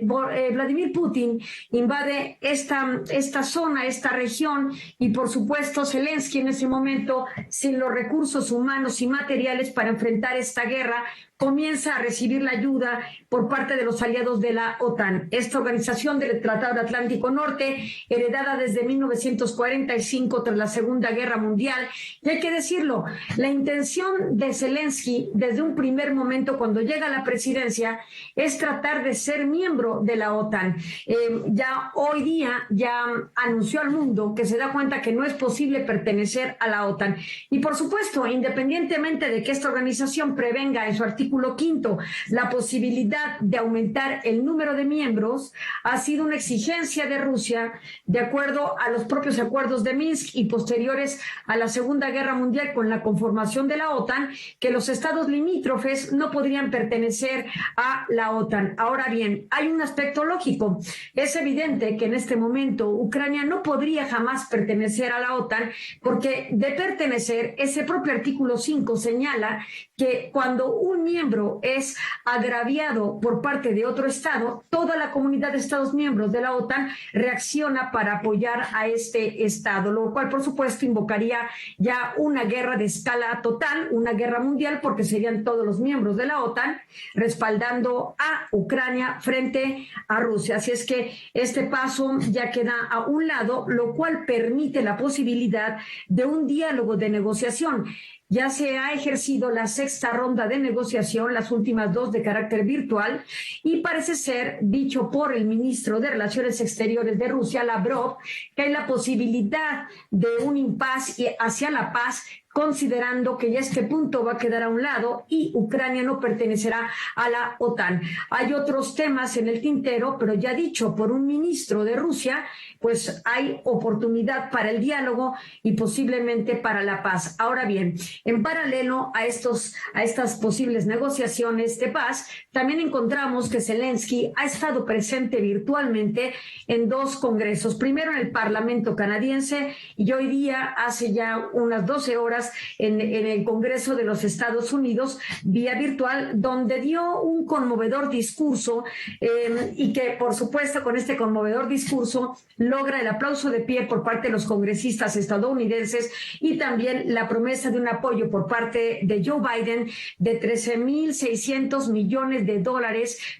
Speaker 4: Vladimir Putin invade esta zona, esta región, y por supuesto Zelensky en ese momento, sin los recursos humanos y materiales para enfrentar esta guerra, comienza a recibir la ayuda por parte de los aliados de la OTAN, esta organización del Tratado del Atlántico Norte, heredada desde 1945 tras la Segunda Guerra Mundial. Y hay que decirlo, la intención de Zelensky desde un primer momento, cuando llega a la presidencia es tratar de ser miembro de la OTAN. Ya hoy día ya anunció al mundo que se da cuenta que no es posible pertenecer a la OTAN. Y por supuesto, independientemente de que esta organización prevenga en su artículo 5 la posibilidad de aumentar el número de miembros, ha sido una exigencia de Rusia, de acuerdo a los propios acuerdos de Minsk y posteriores a la Segunda Guerra Mundial con la conformación de la OTAN, que los estados limítrofes no podrían pertenecer a la OTAN. Ahora bien, hay un aspecto lógico. Es evidente que en este momento Ucrania no podría jamás pertenecer a la OTAN, porque de pertenecer, ese propio artículo 5 señala que cuando un miembro es agraviado por parte de otro estado, toda la comunidad de estados miembros de la OTAN reacciona para apoyar a este estado, lo cual por supuesto invocaría ya una guerra de escala total, una guerra mundial, porque serían todos los miembros de la OTAN respaldando a Ucrania frente a Rusia. Así es que este paso ya queda a un lado, lo cual permite la posibilidad de un diálogo de negociación. Ya se ha ejercido la 6ª ronda de negociación, las últimas 2 de carácter virtual, y parece ser, dicho por el ministro de Relaciones Exteriores de Rusia, Lavrov, que hay la posibilidad de un impasse hacia la paz, considerando que ya este punto va a quedar a un lado y Ucrania no pertenecerá a la OTAN. Hay otros temas en el tintero, pero ya dicho por un ministro de Rusia, pues hay oportunidad para el diálogo y posiblemente para la paz. Ahora bien, en paralelo a estas posibles negociaciones de paz, también encontramos que Zelensky ha estado presente virtualmente en 2 congresos. Primero en el Parlamento canadiense y hoy día, hace ya unas 12 horas, en el Congreso de los Estados Unidos, vía virtual, donde dio un conmovedor discurso y que, por supuesto, con este conmovedor discurso logra el aplauso de pie por parte de los congresistas estadounidenses y también la promesa de un apoyo por parte de Joe Biden de $13,600 millones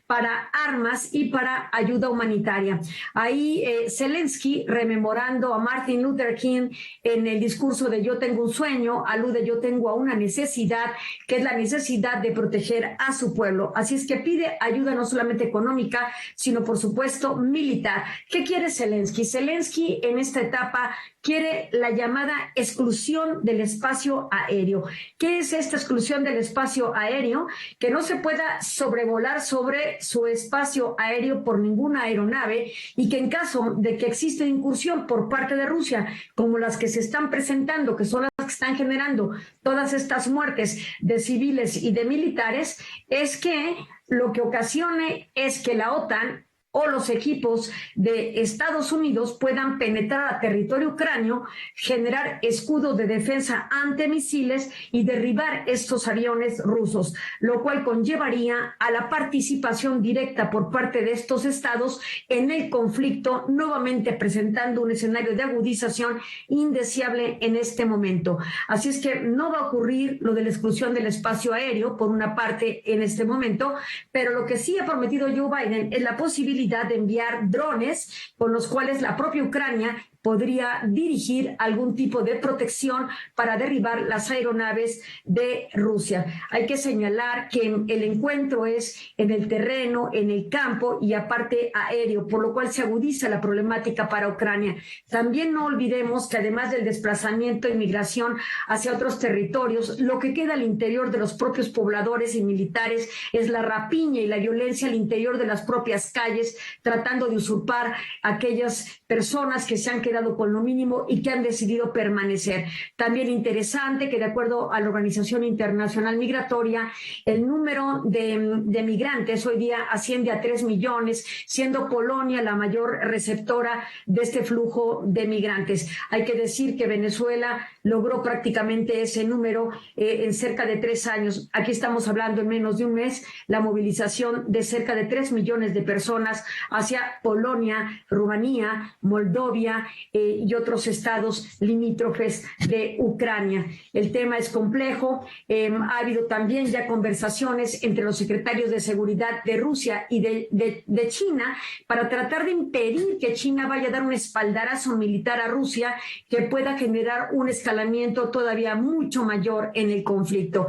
Speaker 4: para armas y para ayuda humanitaria. Ahí Zelensky, rememorando a Martin Luther King en el discurso de Yo tengo un sueño, alude: yo tengo a una necesidad, que es la necesidad de proteger a su pueblo. Así es que pide ayuda no solamente económica, sino por supuesto militar. ¿Qué quiere Zelensky? Zelensky en esta etapa quiere la llamada exclusión del espacio aéreo. ¿Qué es esta exclusión del espacio aéreo? Que no se pueda sobrevolar sobre su espacio aéreo por ninguna aeronave y que en caso de que exista incursión por parte de Rusia, como las que se están presentando, que son las que están generando todas estas muertes de civiles y de militares, es que lo que ocasione es que la OTAN o los equipos de Estados Unidos puedan penetrar a territorio ucranio, generar escudos de defensa antimisiles y derribar estos aviones rusos, lo cual conllevaría a la participación directa por parte de estos estados en el conflicto, nuevamente presentando un escenario de agudización indeseable en este momento. Así es que no va a ocurrir lo de la exclusión del espacio aéreo, por una parte, en este momento, pero lo que sí ha prometido Joe Biden es la posibilidad de enviar drones con los cuales la propia Ucrania podría dirigir algún tipo de protección para derribar las aeronaves de Rusia. Hay que señalar que el encuentro es en el terreno, en el campo y aparte aéreo, por lo cual se agudiza la problemática para Ucrania. También no olvidemos que además del desplazamiento y migración hacia otros territorios, lo que queda al interior de los propios pobladores y militares es la rapiña y la violencia al interior de las propias calles, tratando de usurpar a aquellas personas que se han quedado con lo mínimo y que han decidido permanecer. También interesante que de acuerdo a la Organización Internacional Migratoria, el número de migrantes hoy día asciende a 3 millones, siendo Polonia la mayor receptora de este flujo de migrantes. Hay que decir que Venezuela logró prácticamente ese número en cerca de 3 años. Aquí estamos hablando en menos de un mes, la movilización de cerca de 3 millones de personas hacia Polonia, Rumanía, Moldovia y otros estados limítrofes de Ucrania. El tema es complejo. Ha habido también ya conversaciones entre los secretarios de seguridad de Rusia y de China para tratar de impedir que China vaya a dar un espaldarazo militar a Rusia que pueda generar un escalamiento escalamiento todavía mucho mayor en el conflicto.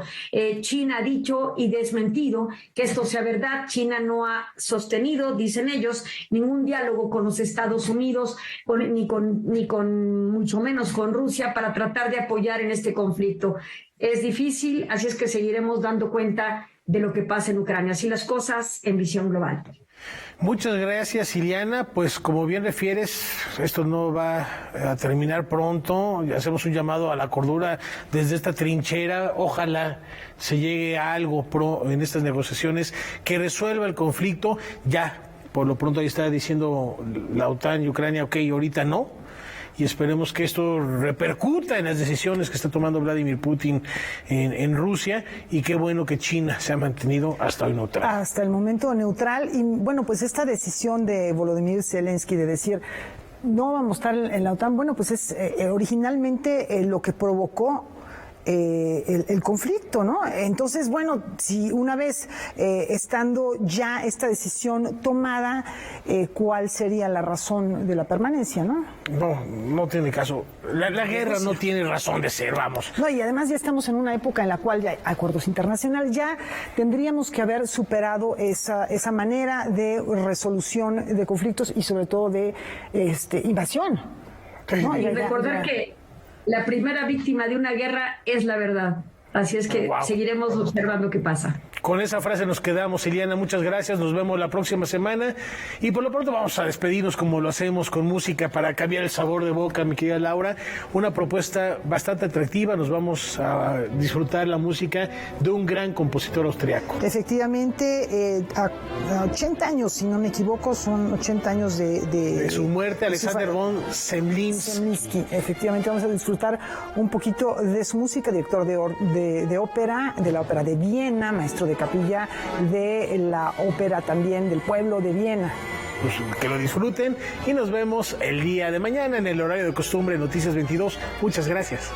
Speaker 4: China ha dicho y desmentido que esto sea verdad. China no ha sostenido, dicen ellos, ningún diálogo con los Estados Unidos, ni con mucho menos con Rusia, para tratar de apoyar en este conflicto. Es difícil, así es que seguiremos dando cuenta de lo que pasa en Ucrania. Así las cosas en visión global.
Speaker 2: Muchas gracias, Ileana. Pues como bien refieres, esto no va a terminar pronto. Hacemos un llamado a la cordura desde esta trinchera. Ojalá se llegue a algo en estas negociaciones que resuelva el conflicto. Ya, por lo pronto ahí está diciendo la OTAN y Ucrania, ok, ahorita no. Y esperemos que esto repercuta en las decisiones que está tomando Vladimir Putin en Rusia, y qué bueno que China se ha mantenido hasta hoy neutral.
Speaker 1: Hasta el momento neutral. Y bueno, pues esta decisión de Volodymyr Zelensky de decir no vamos a estar en la OTAN, bueno, pues es originalmente lo que provocó el conflicto, ¿no? Entonces, bueno, si una vez estando ya esta decisión tomada, ¿cuál sería la razón de la permanencia, no?
Speaker 2: No tiene caso. La guerra no tiene razón de ser, vamos.
Speaker 1: No, y además ya estamos en una época en la cual ya hay acuerdos internacionales, ya tendríamos que haber superado esa manera de resolución de conflictos y sobre todo de invasión.
Speaker 4: ¿No? Y recordar que la primera víctima de una guerra es la verdad. Así es que seguiremos observando qué pasa.
Speaker 2: Con esa frase nos quedamos, Ileana. Muchas gracias. Nos vemos la próxima semana. Y por lo pronto vamos a despedirnos como lo hacemos, con música para cambiar el sabor de boca, mi querida Laura. Una propuesta bastante atractiva. Nos vamos a disfrutar la música de un gran compositor austriaco.
Speaker 1: Efectivamente, a 80 años, si no me equivoco, son 80 años de
Speaker 2: su muerte, Alexander von Zemlinsky.
Speaker 1: Efectivamente, vamos a disfrutar un poquito de su música, director de ópera, de la ópera de Viena, maestro de capilla de la ópera también del pueblo de Viena.
Speaker 2: Pues que lo disfruten y nos vemos el día de mañana en el horario de costumbre, Noticias 22. Muchas gracias.